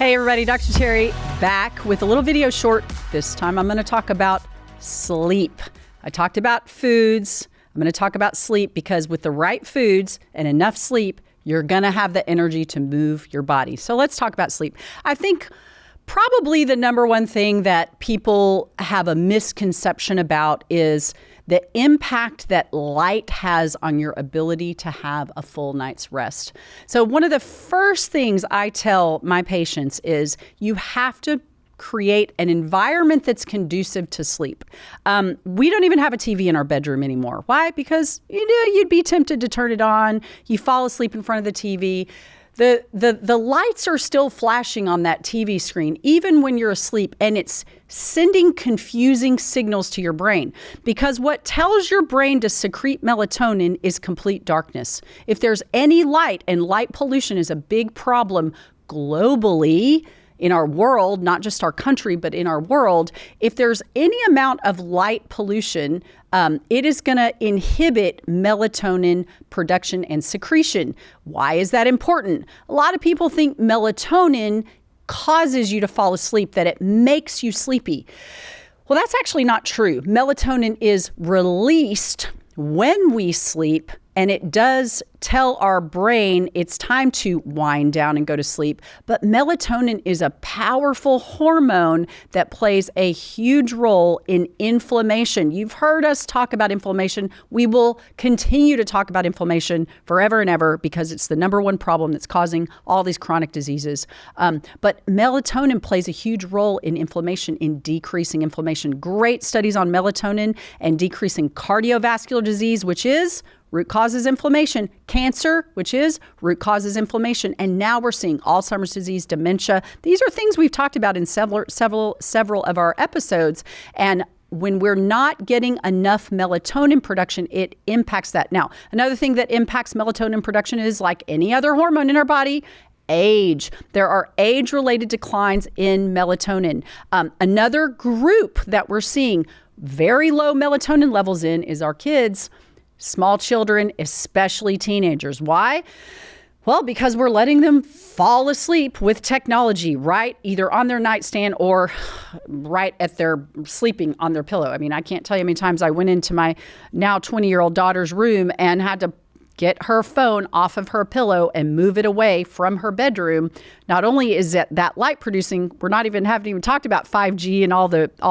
Hey everybody, Dr. Terri back with a little video short. This time I'm going to talk about sleep. I talked about foods. I'm going to talk about sleep because with the right foods and enough sleep, you're going to have the energy to move your body. So let's talk about sleep. I think probably the number one thing that people have a misconception about is the impact that light has on your ability to have a full night's rest. So one of the first things I tell my patients is you have to create an environment that's conducive to sleep. We don't even have a TV in our bedroom anymore. Why? Because you'd be tempted to turn it on. You fall asleep in front of the TV. The lights are still flashing on that TV screen, even when you're asleep, and it's sending confusing signals to your brain because what tells your brain to secrete melatonin is complete darkness. If there's any light, and light pollution is a big problem globally, in our world, not just our country, but in our world, if there's any amount of light pollution, it is going to inhibit melatonin production and secretion. Why is that important? A lot of people think melatonin causes you to fall asleep, that it makes you sleepy. Well, that's actually not true. Melatonin is released when we sleep, and it does tell our brain it's time to wind down and go to sleep. But melatonin is a powerful hormone that plays a huge role in inflammation. You've heard us talk about inflammation. We will continue to talk about inflammation forever and ever because it's the number one problem that's causing all these chronic diseases. But melatonin plays a huge role in inflammation, in decreasing inflammation. Great studies on melatonin and decreasing cardiovascular disease, which is root causes inflammation, cancer, which is root causes inflammation. And now we're seeing Alzheimer's disease, dementia. These are things we've talked about in several of our episodes. And when we're not getting enough melatonin production, it impacts that. Now, another thing that impacts melatonin production is like any other hormone in our body, age. There are age-related declines in melatonin. Another group that we're seeing very low melatonin levels in is our kids. Small children, especially teenagers. Why? Well, because we're letting them fall asleep with technology, right? Either on their nightstand or right at their sleeping on their pillow. I mean, I can't tell you how many times I went into my now 20-year-old daughter's room and had to get her phone off of her pillow and move it away from her bedroom. Not only is that light producing, haven't even talked about 5G and all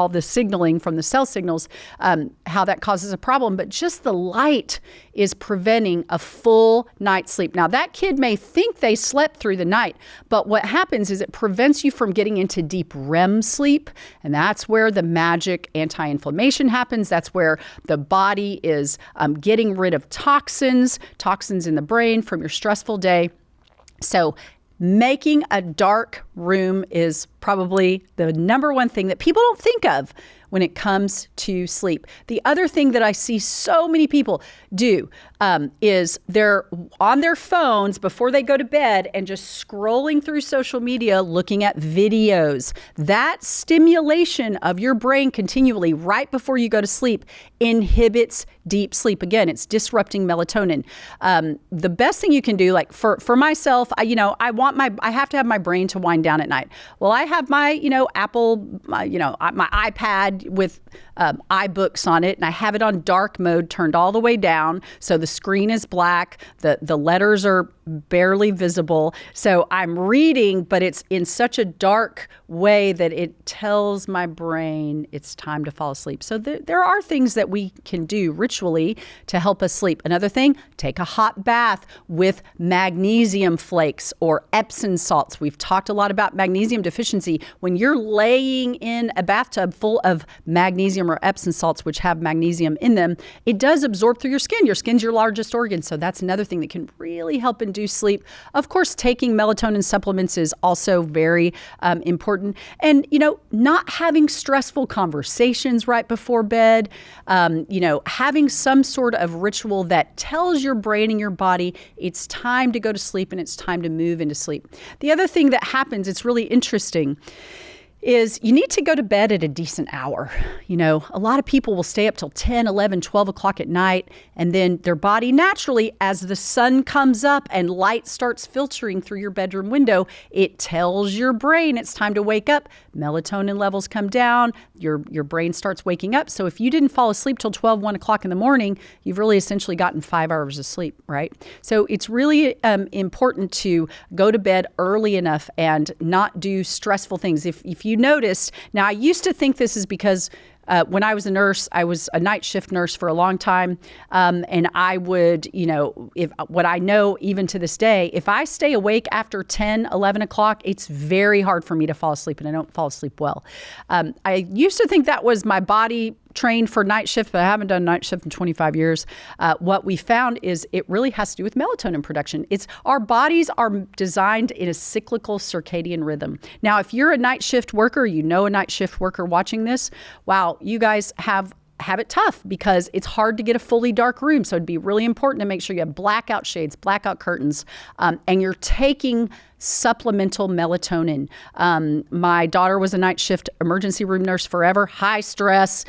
the signaling from the cell signals, how that causes a problem, but just the light is preventing a full night's sleep. Now that kid may think they slept through the night, but what happens is it prevents you from getting into deep REM sleep. And that's where the magic anti-inflammation happens. That's where the body is getting rid of toxins in the brain from your stressful day. So making a dark room is probably the number one thing that people don't think of when it comes to sleep. The other thing that I see so many people do is they're on their phones before they go to bed and just scrolling through social media, looking at videos. That stimulation of your brain continually right before you go to sleep inhibits deep sleep. Again, it's disrupting melatonin. The best thing you can do, like for myself, I have to have my brain to wind down at night. Well, I have my, Apple, my iPad with iBooks on it, and I have it on dark mode turned all the way down. So the screen is black. The letters are barely visible. So I'm reading, but it's in such a dark way that it tells my brain it's time to fall asleep. So there are things that we can do ritually to help us sleep. Another thing, take a hot bath with magnesium flakes or Epsom salts. We've talked a lot about magnesium deficiency. When you're laying in a bathtub full of magnesium or Epsom salts, which have magnesium in them, it does absorb through your skin. Your skin's your largest organ. So that's another thing that can really help induce sleep. Of course, taking melatonin supplements is also very important. And, not having stressful conversations right before bed, having some sort of ritual that tells your brain and your body it's time to go to sleep and it's time to move into sleep. The other thing that happens, it's really interesting, is you need to go to bed at a decent hour. You know, a lot of people will stay up till 10, 11, 12 o'clock at night, and then their body naturally, as the sun comes up and light starts filtering through your bedroom window, it tells your brain it's time to wake up. Melatonin levels come down, your brain starts waking up. So if you didn't fall asleep till 12, 1 o'clock in the morning, you've really essentially gotten 5 hours of sleep, right? So it's really important to go to bed early enough and not do stressful things. If you noticed, now I used to think this is because when I was a nurse, I was a night shift nurse for a long time. And I would, what I know even to this day, if I stay awake after 10, 11 o'clock, it's very hard for me to fall asleep, and I don't fall asleep well. I used to think that was my body trained for night shift, but I haven't done night shift in 25 years. What we found is it really has to do with melatonin production. Our bodies are designed in a cyclical circadian rhythm. Now, if you're a night shift worker, a night shift worker watching this, wow, you guys have it tough because it's hard to get a fully dark room. So it'd be really important to make sure you have blackout shades, blackout curtains, and you're taking supplemental melatonin. My daughter was a night shift emergency room nurse forever. High stress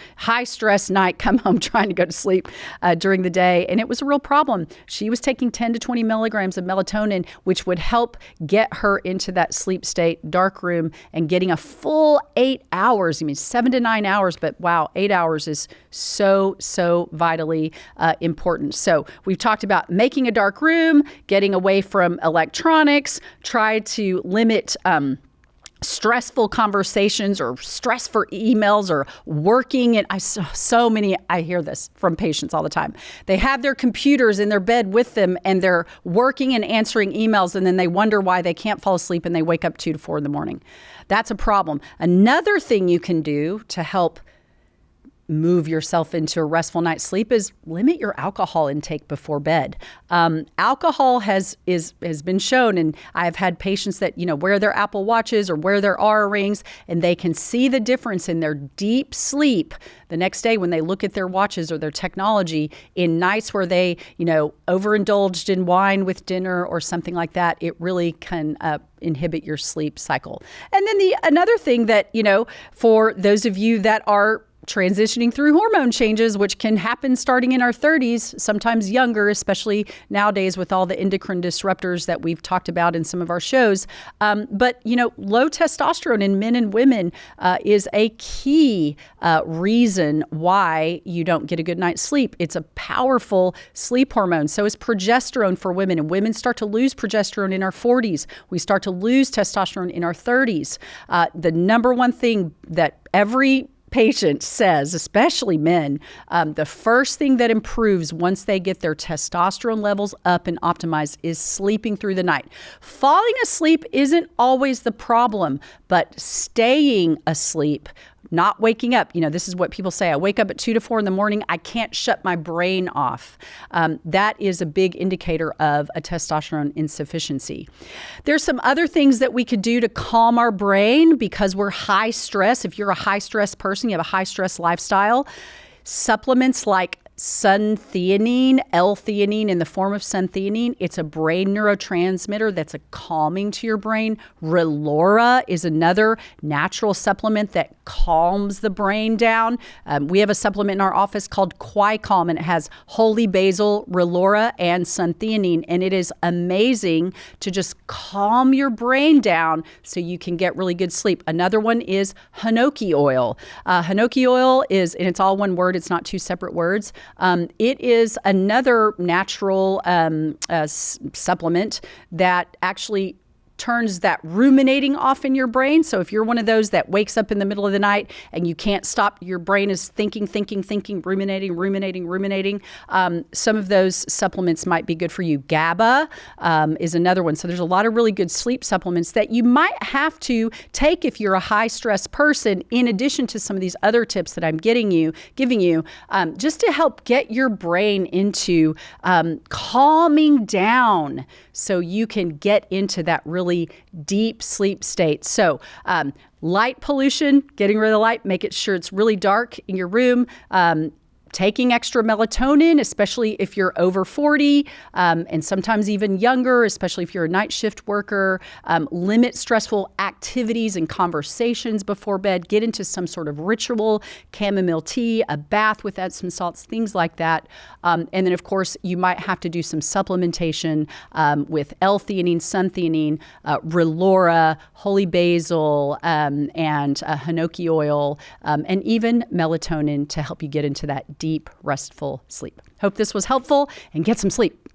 night, come home trying to go to sleep during the day. And it was a real problem. She was taking 10 to 20 milligrams of melatonin, which would help get her into that sleep state, dark room, and getting a full 8 hours. I mean, 7 to 9 hours, but wow, 8 hours is so vitally important. So we've talked about making a dark room, getting away from electronics, try to limit stressful conversations or stressful emails or working. And I hear this from patients all the time. They have their computers in their bed with them and they're working and answering emails, and then they wonder why they can't fall asleep and they wake up 2 to 4 in the morning. That's a problem. Another thing you can do to help move yourself into a restful night's sleep is limit your alcohol intake before bed. Alcohol has been shown, and I've had patients that wear their Apple Watches or wear their Oura rings, and they can see the difference in their deep sleep the next day when they look at their watches or their technology in nights where they overindulged in wine with dinner or something like that. It really can inhibit your sleep cycle. And then another thing that for those of you that are transitioning through hormone changes, which can happen starting in our 30s, sometimes younger, especially nowadays with all the endocrine disruptors that we've talked about in some of our shows. But low testosterone in men and women is a key reason why you don't get a good night's sleep. It's a powerful sleep hormone. So is progesterone for women, and women start to lose progesterone in our 40s. We start to lose testosterone in our 30s. The number one thing that every patient says, especially men, the first thing that improves once they get their testosterone levels up and optimized is sleeping through the night. Falling asleep isn't always the problem, but staying asleep, not waking up. This is what people say. I wake up at 2 to 4 in the morning. I can't shut my brain off. That is a big indicator of a testosterone insufficiency. There's some other things that we could do to calm our brain because we're high stress. If you're a high stress person, you have a high stress lifestyle, supplements like suntheanine, L-theanine in the form of suntheanine. It's a brain neurotransmitter that's a calming to your brain. Relora is another natural supplement that calms the brain down. We have a supplement in our office called Qui-Calm, and it has holy basil, Relora, and suntheanine. And it is amazing to just calm your brain down so you can get really good sleep. Another one is hinoki oil. Hinoki oil is, and it's all one word, it's not two separate words. It is another natural supplement that actually turns that ruminating off in your brain. So if you're one of those that wakes up in the middle of the night and you can't stop, your brain is thinking, ruminating, some of those supplements might be good for you. GABA is another one. So there's a lot of really good sleep supplements that you might have to take if you're a high stress person, in addition to some of these other tips that I'm giving you, just to help get your brain into calming down so you can get into that really deep sleep state. So light pollution, getting rid of the light, make it sure it's really dark in your room. taking extra melatonin, especially if you're over 40, and sometimes even younger, especially if you're a night shift worker. Limit stressful activities and conversations before bed. Get into some sort of ritual, chamomile tea, a bath with Epsom salts, things like that. And then, of course, you might have to do some supplementation with L-theanine, sun-theanine, Relora, holy basil, and hinoki oil, and even melatonin to help you get into that deep, restful sleep. Hope this was helpful, and get some sleep.